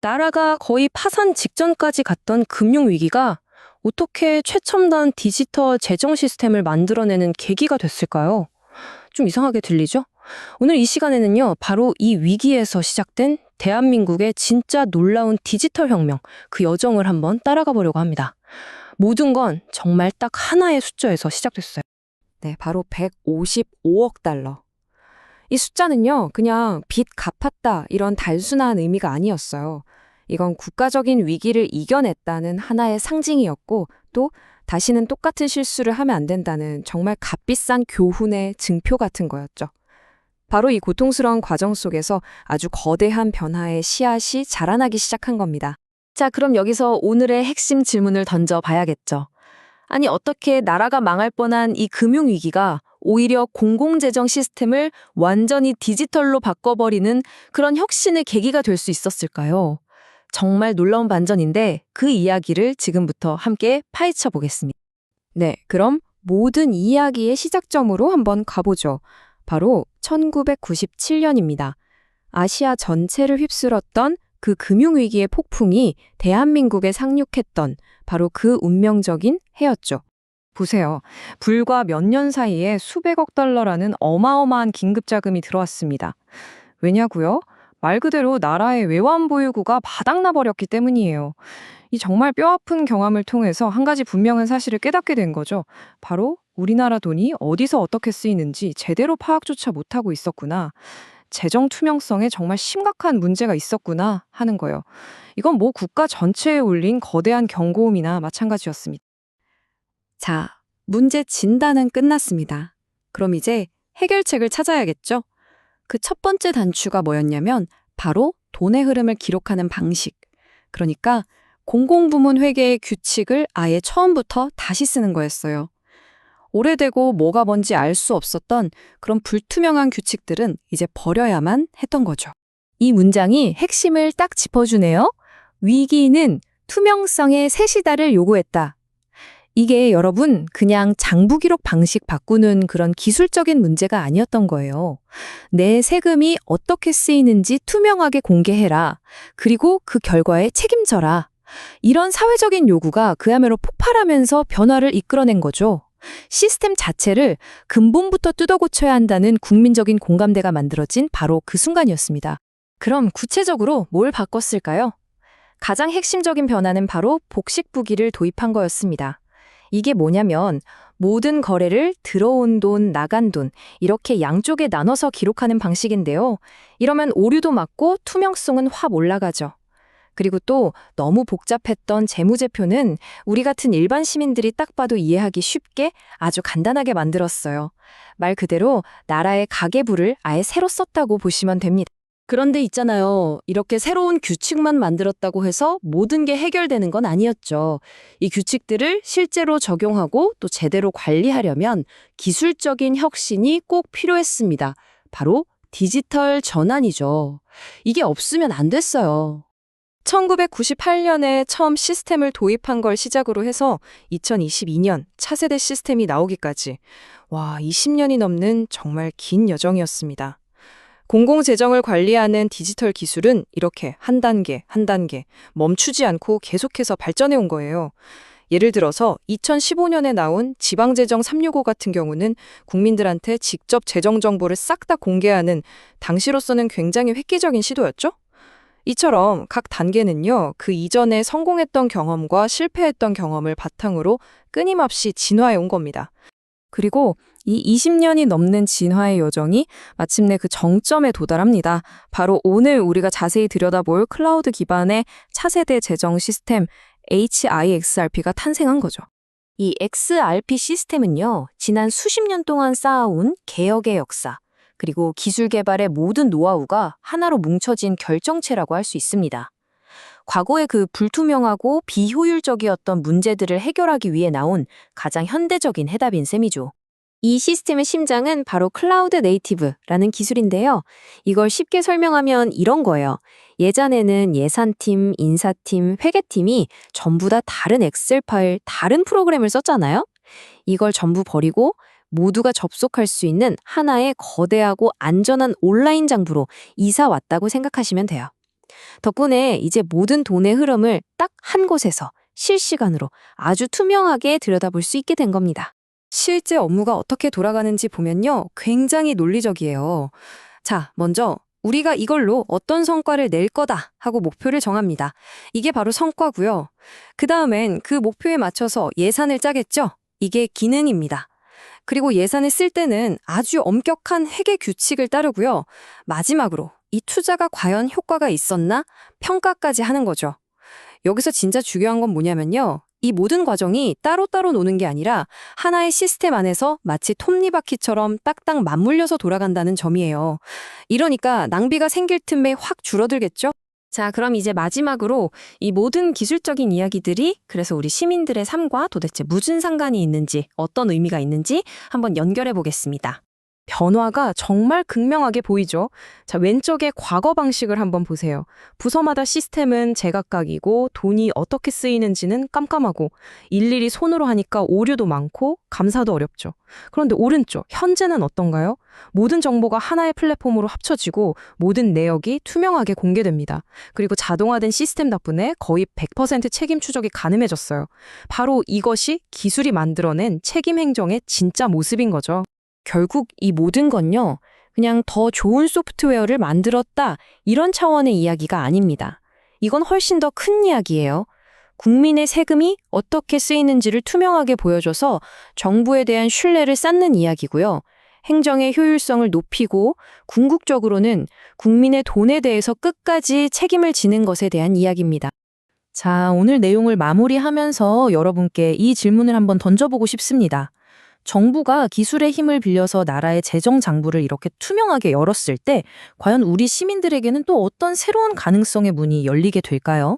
나라가 거의 파산 직전까지 갔던 금융위기가 어떻게 최첨단 디지털 재정 시스템을 만들어내는 계기가 됐을까요? 좀 이상하게 들리죠? 오늘 이 시간에는요, 바로 이 위기에서 시작된 대한민국의 진짜 놀라운 디지털 혁명, 그 여정을 한번 따라가 보려고 합니다. 모든 건 정말 딱 하나의 숫자에서 시작됐어요. 네, 바로 155억 달러. 이 숫자는요, 그냥 빚 갚았다 이런 단순한 의미가 아니었어요. 이건 국가적인 위기를 이겨냈다는 하나의 상징이었고, 또 다시는 똑같은 실수를 하면 안 된다는 정말 값비싼 교훈의 증표 같은 거였죠. 바로 이 고통스러운 과정 속에서 아주 거대한 변화의 씨앗이 자라나기 시작한 겁니다. 자, 그럼 여기서 오늘의 핵심 질문을 던져봐야겠죠. 아니, 어떻게 나라가 망할 뻔한 이 금융위기가 오히려 공공재정 시스템을 완전히 디지털로 바꿔버리는 그런 혁신의 계기가 될 수 있었을까요? 정말 놀라운 반전인데 그 이야기를 지금부터 함께 파헤쳐 보겠습니다. 네, 그럼 모든 이야기의 시작점으로 한번 가보죠. 바로 1997년입니다. 아시아 전체를 휩쓸었던 그 금융위기의 폭풍이 대한민국에 상륙했던 바로 그 운명적인 해였죠. 보세요. 불과 몇 년 사이에 수백억 달러라는 어마어마한 긴급자금이 들어왔습니다. 왜냐고요? 말 그대로 나라의 외환 보유고가 바닥나 버렸기 때문이에요. 이 정말 뼈아픈 경험을 통해서 한 가지 분명한 사실을 깨닫게 된 거죠. 바로 우리나라 돈이 어디서 어떻게 쓰이는지 제대로 파악조차 못하고 있었구나. 재정 투명성에 정말 심각한 문제가 있었구나 하는 거예요. 이건 뭐 국가 전체에 올린 거대한 경고음이나 마찬가지였습니다. 자, 문제 진단은 끝났습니다. 그럼 이제 해결책을 찾아야겠죠? 그 첫 번째 단추가 뭐였냐면 바로 돈의 흐름을 기록하는 방식. 그러니까 공공부문 회계의 규칙을 아예 처음부터 다시 쓰는 거였어요. 오래되고 뭐가 뭔지 알 수 없었던 그런 불투명한 규칙들은 이제 버려야만 했던 거죠. 이 문장이 핵심을 딱 짚어주네요. 위기는 투명성의 새 시대를 요구했다. 이게 여러분 그냥 장부 기록 방식 바꾸는 그런 기술적인 문제가 아니었던 거예요. 내 세금이 어떻게 쓰이는지 투명하게 공개해라. 그리고 그 결과에 책임져라. 이런 사회적인 요구가 그야말로 폭발하면서 변화를 이끌어낸 거죠. 시스템 자체를 근본부터 뜯어고쳐야 한다는 국민적인 공감대가 만들어진 바로 그 순간이었습니다. 그럼 구체적으로 뭘 바꿨을까요? 가장 핵심적인 변화는 바로 복식부기를 도입한 거였습니다. 이게 뭐냐면 모든 거래를 들어온 돈, 나간 돈 이렇게 양쪽에 나눠서 기록하는 방식인데요. 이러면 오류도 막고 투명성은 확 올라가죠. 그리고 또 너무 복잡했던 재무제표는 우리 같은 일반 시민들이 딱 봐도 이해하기 쉽게 아주 간단하게 만들었어요. 말 그대로 나라의 가계부를 아예 새로 썼다고 보시면 됩니다. 그런데 있잖아요. 이렇게 새로운 규칙만 만들었다고 해서 모든 게 해결되는 건 아니었죠. 이 규칙들을 실제로 적용하고 또 제대로 관리하려면 기술적인 혁신이 꼭 필요했습니다. 바로 디지털 전환이죠. 이게 없으면 안 됐어요. 1998년에 처음 시스템을 도입한 걸 시작으로 해서 2022년 차세대 시스템이 나오기까지 20년이 넘는 정말 긴 여정이었습니다. 공공재정을 관리하는 디지털 기술은 이렇게 한 단계 한 단계 멈추지 않고 계속해서 발전해 온 거예요. 예를 들어서 2015년에 나온 지방재정 365 같은 경우는 국민들한테 직접 재정 정보를 싹 다 공개하는 당시로서는 굉장히 획기적인 시도였죠. 이처럼 각 단계는요, 그 이전에 성공했던 경험과 실패했던 경험을 바탕으로 끊임없이 진화해 온 겁니다. 그리고 이 20년이 넘는 진화의 여정이 마침내 그 정점에 도달합니다. 바로 오늘 우리가 자세히 들여다볼 클라우드 기반의 차세대 재정 시스템 HIXRP가 탄생한 거죠. 이 XRP 시스템은요, 지난 수십 년 동안 쌓아온 개혁의 역사, 그리고 기술 개발의 모든 노하우가 하나로 뭉쳐진 결정체라고 할 수 있습니다. 과거의 그 불투명하고 비효율적이었던 문제들을 해결하기 위해 나온 가장 현대적인 해답인 셈이죠. 이 시스템의 심장은 바로 클라우드 네이티브라는 기술인데요. 이걸 쉽게 설명하면 이런 거예요. 예전에는 예산팀, 인사팀, 회계팀이 전부 다 다른 엑셀 파일, 다른 프로그램을 썼잖아요. 이걸 전부 버리고 모두가 접속할 수 있는 하나의 거대하고 안전한 온라인 장부로 이사 왔다고 생각하시면 돼요. 덕분에 이제 모든 돈의 흐름을 딱 한 곳에서 실시간으로 아주 투명하게 들여다볼 수 있게 된 겁니다. 실제 업무가 어떻게 돌아가는지 보면요, 굉장히 논리적이에요. 자, 먼저 우리가 이걸로 어떤 성과를 낼 거다 하고 목표를 정합니다. 이게 바로 성과고요. 그 다음엔 그 목표에 맞춰서 예산을 짜겠죠? 이게 기능입니다. 그리고 예산을 쓸 때는 아주 엄격한 회계 규칙을 따르고요. 마지막으로 이 투자가 과연 효과가 있었나 평가까지 하는 거죠. 여기서 진짜 중요한 건 뭐냐면요. 이 모든 과정이 따로따로 노는 게 아니라 하나의 시스템 안에서 마치 톱니바퀴처럼 딱딱 맞물려서 돌아간다는 점이에요. 이러니까 낭비가 생길 틈에 확 줄어들겠죠? 자, 그럼 이제 마지막으로 이 모든 기술적인 이야기들이 그래서 우리 시민들의 삶과 도대체 무슨 상관이 있는지, 어떤 의미가 있는지 한번 연결해 보겠습니다. 변화가 정말 극명하게 보이죠. 자, 왼쪽의 과거 방식을 한번 보세요. 부서마다 시스템은 제각각이고 돈이 어떻게 쓰이는지는 깜깜하고 일일이 손으로 하니까 오류도 많고 감사도 어렵죠. 그런데 오른쪽, 현재는 어떤가요? 모든 정보가 하나의 플랫폼으로 합쳐지고 모든 내역이 투명하게 공개됩니다. 그리고 자동화된 시스템 덕분에 거의 100% 책임 추적이 가능해졌어요. 바로 이것이 기술이 만들어낸 책임 행정의 진짜 모습인 거죠. 결국 이 모든 건요, 그냥 더 좋은 소프트웨어를 만들었다, 이런 차원의 이야기가 아닙니다. 이건 훨씬 더 큰 이야기예요. 국민의 세금이 어떻게 쓰이는지를 투명하게 보여줘서 정부에 대한 신뢰를 쌓는 이야기고요. 행정의 효율성을 높이고 궁극적으로는 국민의 돈에 대해서 끝까지 책임을 지는 것에 대한 이야기입니다. 자, 오늘 내용을 마무리하면서 여러분께 이 질문을 한번 던져보고 싶습니다. 정부가 기술의 힘을 빌려서 나라의 재정 장부를 이렇게 투명하게 열었을 때 과연 우리 시민들에게는 또 어떤 새로운 가능성의 문이 열리게 될까요?